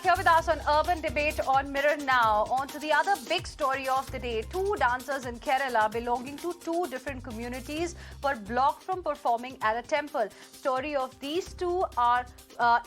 here with us on Urban Debate on Mirror Now. On to the other big story of the day. Two dancers in Kerala belonging to two different communities were blocked from performing at a temple. Story of these two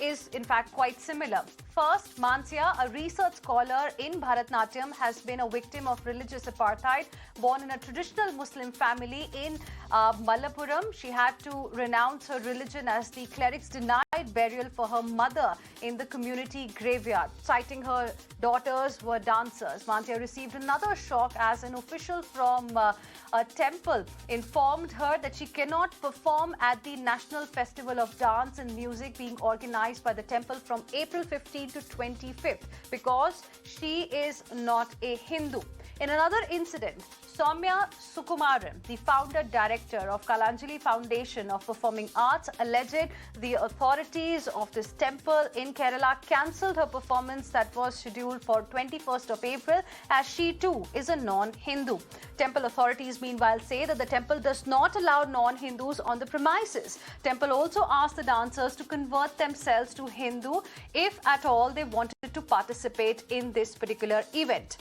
is in fact quite similar. First, Mansiya, a research scholar in Bharatnatyam, has been a victim of religious apartheid. Born in a traditional Muslim family in Malappuram, she had to renounce her religion as the clerics denied burial for her mother in the community graveyard. Citing her daughters were dancers, Mansiya received another shock as an official from a temple informed her that she cannot perform at the National Festival of Dance and Music being organized by the temple from April 15 to 25th because she is not a Hindu. In another incident, Soumya Sukumaran, the founder-director of Kalanjali Foundation of Performing Arts, alleged the authorities of this temple in Kerala cancelled her performance that was scheduled for 21st of April as she too is a non-Hindu. Temple authorities meanwhile say that the temple does not allow non-Hindus on the premises. Temple also asked the dancers to convert themselves to Hindu if at all they wanted to participate in this particular event.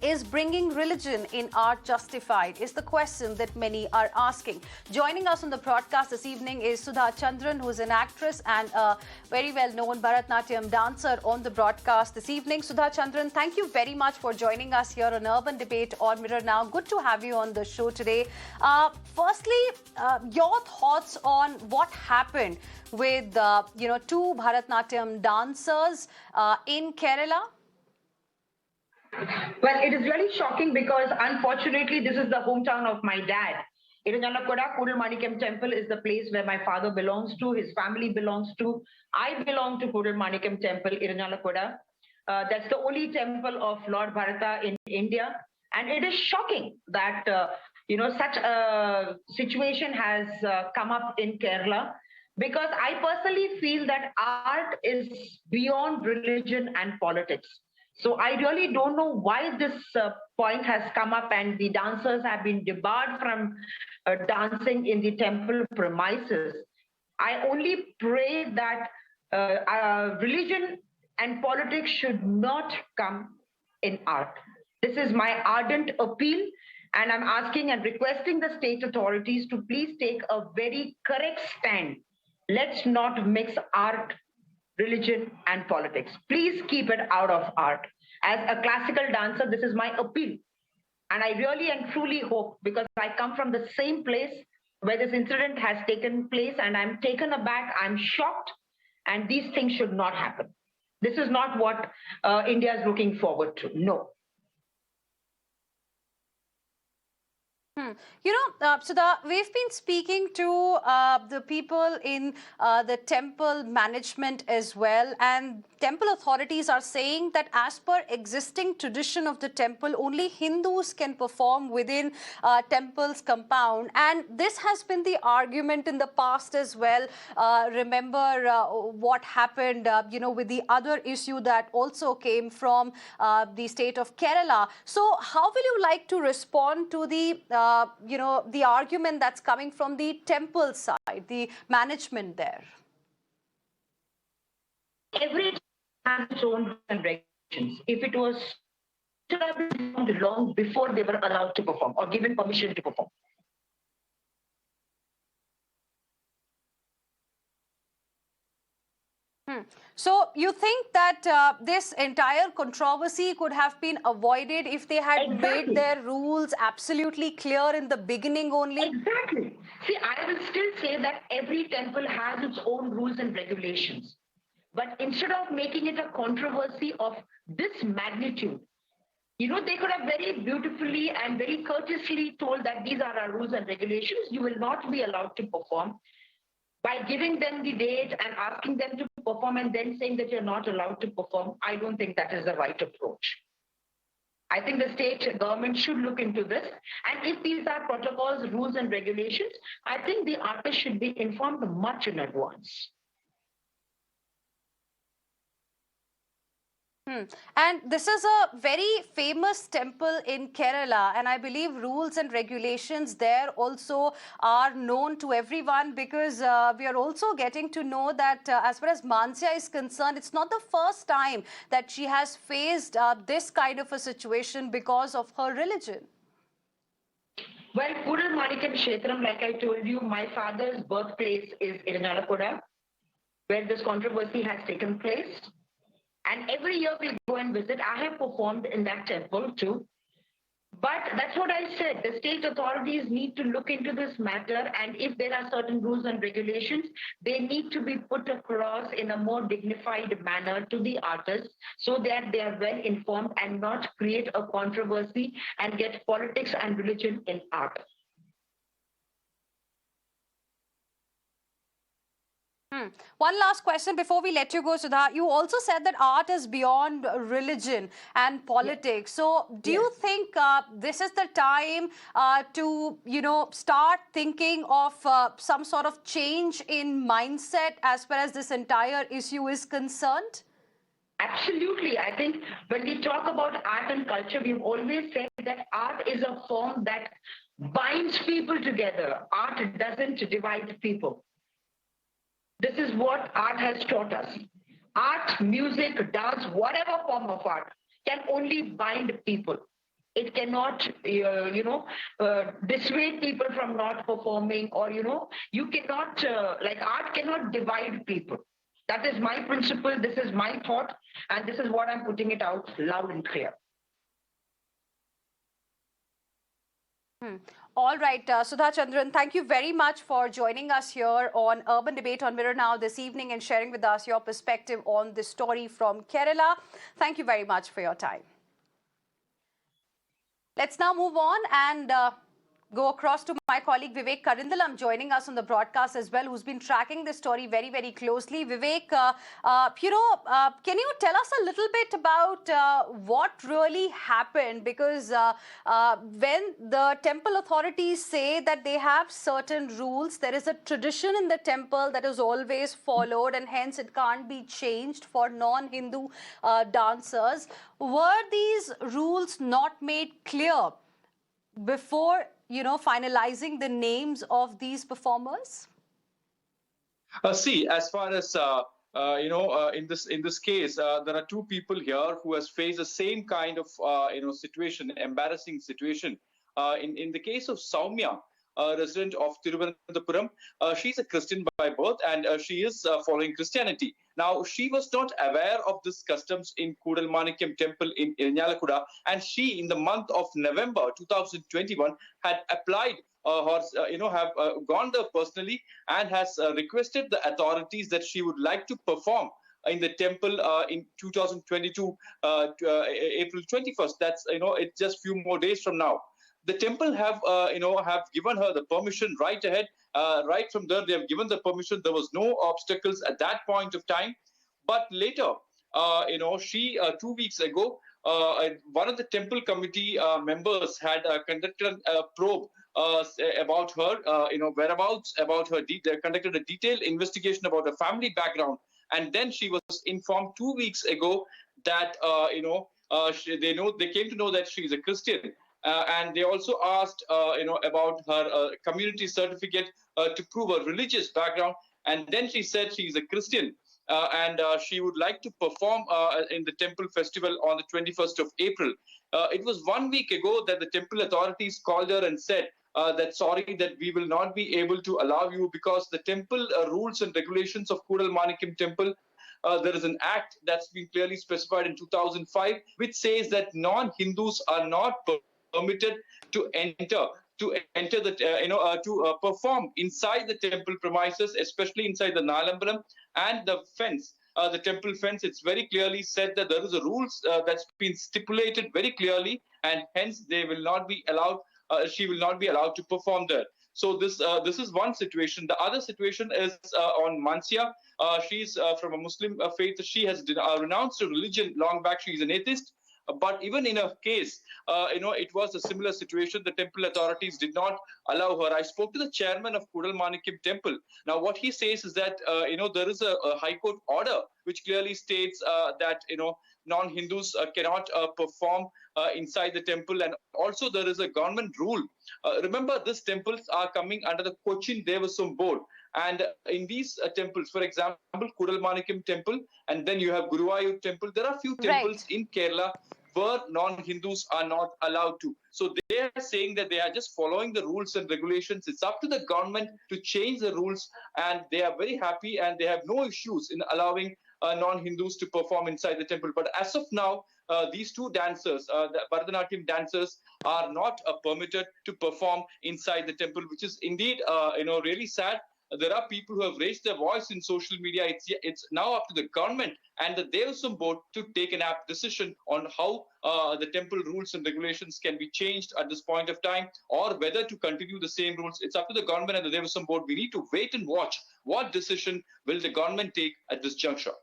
Is bringing religion in art justified? Is the question that many are asking. Joining us on the broadcast this evening is Sudha Chandran, who is an actress and a very well-known Bharatnatyam dancer on the broadcast this evening. Sudha Chandran, thank you very much for joining us here on Urban Debate on Mirror Now. Good to have you on the show today. Firstly, your thoughts on what happened with two Bharatnatyam dancers in Kerala? Well, it is really shocking because unfortunately this is the hometown of my dad. Irinjalakuda, Koodalmanikyam Temple is the place where my father belongs to, his family belongs to. I belong to Koodalmanikyam Temple, Irinjalakuda. That's the only temple of Lord Bharata in India. And it is shocking that, such a situation has come up in Kerala, because I personally feel that art is beyond religion and politics. So I really don't know why this point has come up and the dancers have been debarred from dancing in the temple premises. I only pray that religion and politics should not come in art. This is my ardent appeal, and I'm asking and requesting the state authorities to please take a very correct stand. Let's not mix art, religion and politics. Please keep it out of art. As a classical dancer, this is my appeal. And I really and truly hope, because I come from the same place where this incident has taken place, and I'm taken aback, I'm shocked, and these things should not happen. This is not what India is looking forward to. No. Sudha, we've been speaking to the people in the temple management as well, and temple authorities are saying that as per existing tradition of the temple, only Hindus can perform within temple's compound, and this has been the argument in the past as well. Remember what happened, with the other issue that also came from the state of Kerala. So how will you like to respond to the argument that's coming from the temple side, the management there? Every has its own rules and regulations. If it was should have been formed long before they were allowed to perform or given permission to perform. So you think that this entire controversy could have been avoided if they had made their rules absolutely clear in the beginning only? Exactly. See, I will still say that every temple has its own rules and regulations. But instead of making it a controversy of this magnitude, they could have very beautifully and very courteously told that these are our rules and regulations. You will not be allowed to perform. By giving them the date and asking them to perform and then saying that you're not allowed to perform, I don't think that is the right approach. I think the state government should look into this. And if these are protocols, rules and regulations, I think the artist should be informed much in advance. And this is a very famous temple in Kerala, and I believe rules and regulations there also are known to everyone, because we are also getting to know that as far as Mansiya is concerned, it's not the first time that she has faced this kind of a situation because of her religion. Well, Koodalmanikyam Kshetram, like I told you, my father's birthplace is Irinjalakuda, where this controversy has taken place. And every year we go and visit. I have performed in that temple too. But that's what I said. The state authorities need to look into this matter, and if there are certain rules and regulations, they need to be put across in a more dignified manner to the artists so that they are well informed and not create a controversy and get politics and religion in art. One last question before we let you go, Sudha. You also said that art is beyond religion and politics. So, do you think this is the time to, start thinking of some sort of change in mindset as far as this entire issue is concerned? Absolutely. I think when we talk about art and culture, we've always said that art is a form that binds people together. Art doesn't divide people. This is what art has taught us. Art, music, dance, whatever form of art can only bind people. It cannot, dissuade people from not performing, or, you cannot, art cannot divide people. That is my principle, this is my thought, and this is what I'm putting it out loud and clear. All right, Sudha Chandran, thank you very much for joining us here on Urban Debate on Mirror Now this evening and sharing with us your perspective on this story from Kerala. Thank you very much for your time. Let's now move on and go across to my colleague Vivek Karindalam joining us on the broadcast as well, who's been tracking this story very, very closely. Vivek, can you tell us a little bit about what really happened? Because when the temple authorities say that they have certain rules, there is a tradition in the temple that is always followed, and hence it can't be changed for non-Hindu dancers. Were these rules not made clear before finalizing the names of these performers? See, as far as in this case, there are two people here who has faced the same kind of situation, embarrassing situation. In the case of Soumya, a resident of Thiruvananthapuram, she's a Christian by birth, and she is following Christianity. Now, she was not aware of this customs in Koodalmanikyam Temple in Irinjalakuda, and she, in the month of November 2021, had applied have gone there personally and has requested the authorities that she would like to perform in the temple in 2022, April 21st. That's, it's just few more days from now. The temple have given her the permission right ahead. Right from there, they have given the permission. There was no obstacles at that point of time. But later, she 2 weeks ago, one of the temple committee members had conducted a probe about her, whereabouts, about her. They conducted a detailed investigation about her family background, and then she was informed 2 weeks ago that they came to know that she is a Christian. And they also asked, about her community certificate to prove her religious background. And then she said she is a Christian, and she would like to perform in the temple festival on the 21st of April. It was 1 week ago that the temple authorities called her and said that sorry, that we will not be able to allow you, because the temple rules and regulations of Koodalmanikyam Temple, there is an act that's been clearly specified in 2005, which says that non-Hindus are not permitted to enter to perform inside the temple premises, especially inside the Nalambaram and the fence. The temple fence, it's very clearly said that there is a rules that's been stipulated very clearly, and hence they will not be allowed. She will not be allowed to perform there. So this is one situation. The other situation is on Mansiya. She's from a Muslim faith. She has renounced her religion long back. She's an atheist. But even in her case, it was a similar situation. The temple authorities did not allow her. I spoke to the chairman of Koodalmanikyam Temple. Now, what he says is that, there is a High Court order which clearly states that, non-Hindus cannot perform inside the temple. And also there is a government rule. Remember, these temples are coming under the Cochin Devaswom board. And in these temples, for example, Koodalmanikyam Temple, and then you have Guruvayur Temple, there are few temples in Kerala where non-Hindus are not allowed to. So they are saying that they are just following the rules and regulations. It's up to the government to change the rules, and they are very happy and they have no issues in allowing non-Hindus to perform inside the temple. But as of now, these two dancers, the Bharatanatyam dancers, are not permitted to perform inside the temple, which is indeed, really sad. There are people who have raised their voice in social media. It's now up to the government and the Devaswom board to take an apt decision on how the temple rules and regulations can be changed at this point of time, or whether to continue the same rules. It's up to the government and the Devaswom board. We need to wait and watch what decision will the government take at this juncture.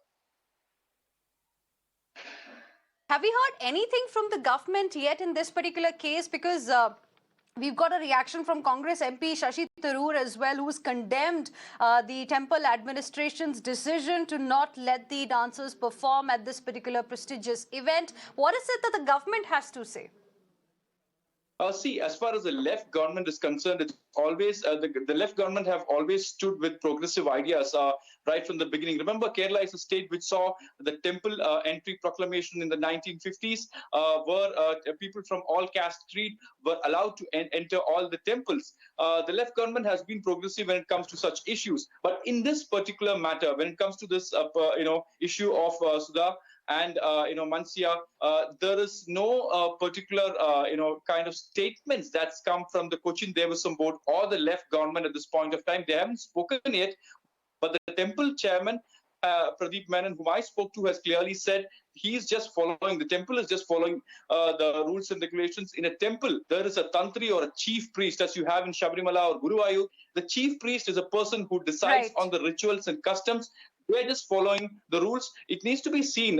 Have we heard anything from the government yet in this particular case? Because we've got a reaction from Congress MP Shashi Tharoor as well, who's condemned the temple administration's decision to not let the dancers perform at this particular prestigious event. What is it that the government has to say? See, as far as the left government is concerned, it's always the left government have always stood with progressive ideas right from the beginning. Remember, Kerala is a state which saw the temple entry proclamation in the 1950s, where people from all caste creed were allowed to enter all the temples. The left government has been progressive when it comes to such issues. But in this particular matter, when it comes to this, issue of Sudha and Mansiya, there is no particular kind of statements that's come from the Cochin Devaswom board or the left government at this point of time. They haven't spoken yet, but the temple chairman Pradeep Menon, whom I spoke to, has clearly said he's just following, the temple is just following the rules and regulations. In a temple, there is a tantri or a chief priest, as you have in Sabarimala or Guruvayur. The chief priest is a person who decides on the rituals and customs. We're just following the rules. It needs to be seen,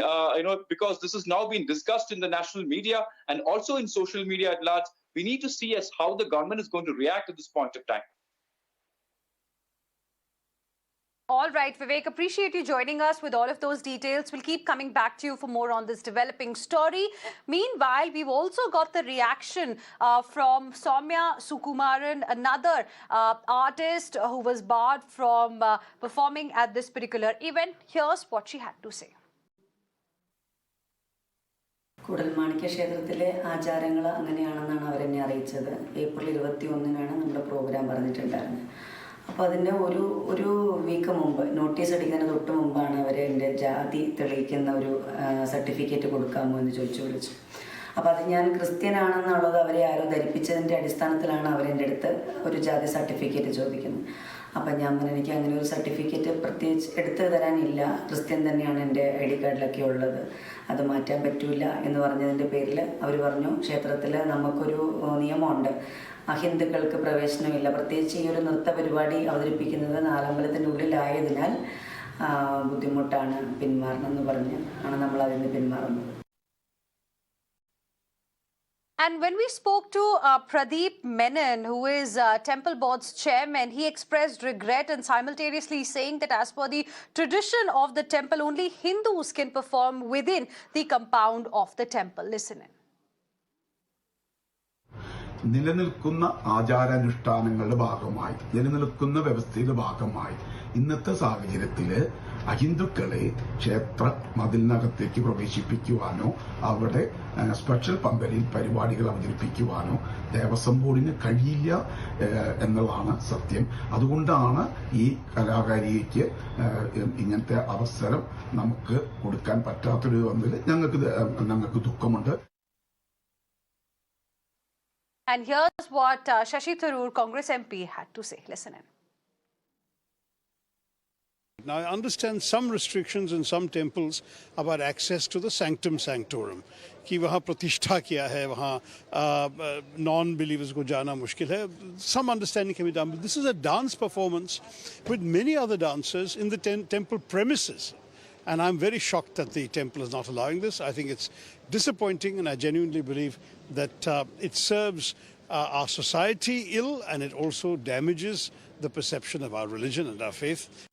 because this has now been discussed in the national media and also in social media at large. We need to see as how the government is going to react at this point of time. All right, Vivek, appreciate you joining us with all of those details. We'll keep coming back to you for more on this developing story. Meanwhile, we've also got the reaction from Soumya Sukumaran, another artist who was barred from performing at this particular event. Here's what she had to say. Koodalmanikyam ക്ഷേത്രത്തിലെ ആചാരങ്ങൾ അങ്ങനെയാണെന്നാണ് അവരെന്നെ അറിയിച്ചത്. April 21-നാണ് നമ്മുടെ programme പറഞ്ഞിട്ടുണ്ടായിരുന്നത്. അപ്പോൾ അതിൻ്റെ ഒരു week മുമ്പ്, നോട്ടീസ് അടിക്കുന്നതിന് തൊട്ട് മുമ്പാണ് അവർ എൻ്റെ ജാതി തെളിയിക്കുന്ന ഒരു സർട്ടിഫിക്കറ്റ് കൊടുക്കാമോ എന്ന് വിളിച്ചു. അപ്പോൾ അത് ഞാൻ ക്രിസ്ത്യനാണെന്നുള്ളത് അവരെ ആരോ ധരിപ്പിച്ചതിൻ്റെ അടിസ്ഥാനത്തിലാണ് അവരെൻ്റെ അടുത്ത് ഒരു ജാതി സർട്ടിഫിക്കറ്റ് ചോദിക്കുന്നത്. അപ്പം ഞാൻ പറഞ്ഞു, എനിക്ക് അങ്ങനെ ഒരു സർട്ടിഫിക്കറ്റ് പ്രത്യേകിച്ച് എടുത്തു തരാനില്ല, ക്രിസ്ത്യൻ തന്നെയാണ് എൻ്റെ ID കാർഡിലൊക്കെ ഉള്ളത്, അത് മാറ്റാൻ പറ്റില്ല എന്ന് പറഞ്ഞതിൻ്റെ പേരിൽ അവർ പറഞ്ഞു, ക്ഷേത്രത്തിൽ നമുക്കൊരു നിയമമുണ്ട്, അഹിന്ദുക്കൾക്ക് പ്രവേശനമില്ല, പ്രത്യേകിച്ച് ഈ ഒരു നൃത്ത പരിപാടി അവതരിപ്പിക്കുന്നത് നാലമ്പലത്തിൻ്റെ ഉള്ളിലായതിനാൽ ബുദ്ധിമുട്ടാണ്, പിന്മാറണം എന്ന് പറഞ്ഞ് ആണ് നമ്മൾ അതിൽ നിന്ന് പിന്മാറുന്നത്. And when we spoke to Pradeep Menon, who is Temple Board's chairman, he expressed regret and simultaneously saying that as per the tradition of the temple, only Hindus can perform within the compound of the temple. Listen in. നിലനിൽക്കുന്ന ആചാരാനുഷ്ഠാനങ്ങളുടെ ഭാഗമായി, നിലനിൽക്കുന്ന വ്യവസ്ഥയുടെ ഭാഗമായി ഇന്നത്തെ സാഹചര്യത്തിൽ അഹിന്ദുക്കളെ ക്ഷേത്ര മതിലിനകത്തേക്ക് പ്രവേശിപ്പിക്കുവാനോ അവിടെ special പന്തലിൽ പരിപാടികൾ അവതരിപ്പിക്കുവാനോ ദേവസ്വം ബോർഡിന് കഴിയില്ല എന്നുള്ളതാണ് സത്യം. അതുകൊണ്ടാണ് ഈ കലാകാരിക്ക് ഇങ്ങനത്തെ അവസരം നമുക്ക് കൊടുക്കാൻ പറ്റാത്തൊരു വന്നതിൽ ഞങ്ങൾക്ക് ദുഃഖമുണ്ട്. And here's what Shashi Tharoor, Congress MP, had to say. Listen in. Now, I understand some restrictions in some temples about access to the sanctum sanctorum. कि वहाँ प्रतिष्ठा किया है, वहाँ non-believers को जाना मुश्किल है. Some understanding can be done, but this is a dance performance with many other dancers in the temple premises. And I'm very shocked that the temple is not allowing this. I think it's disappointing, and I genuinely believe that it serves our society ill, and it also damages the perception of our religion and our faith.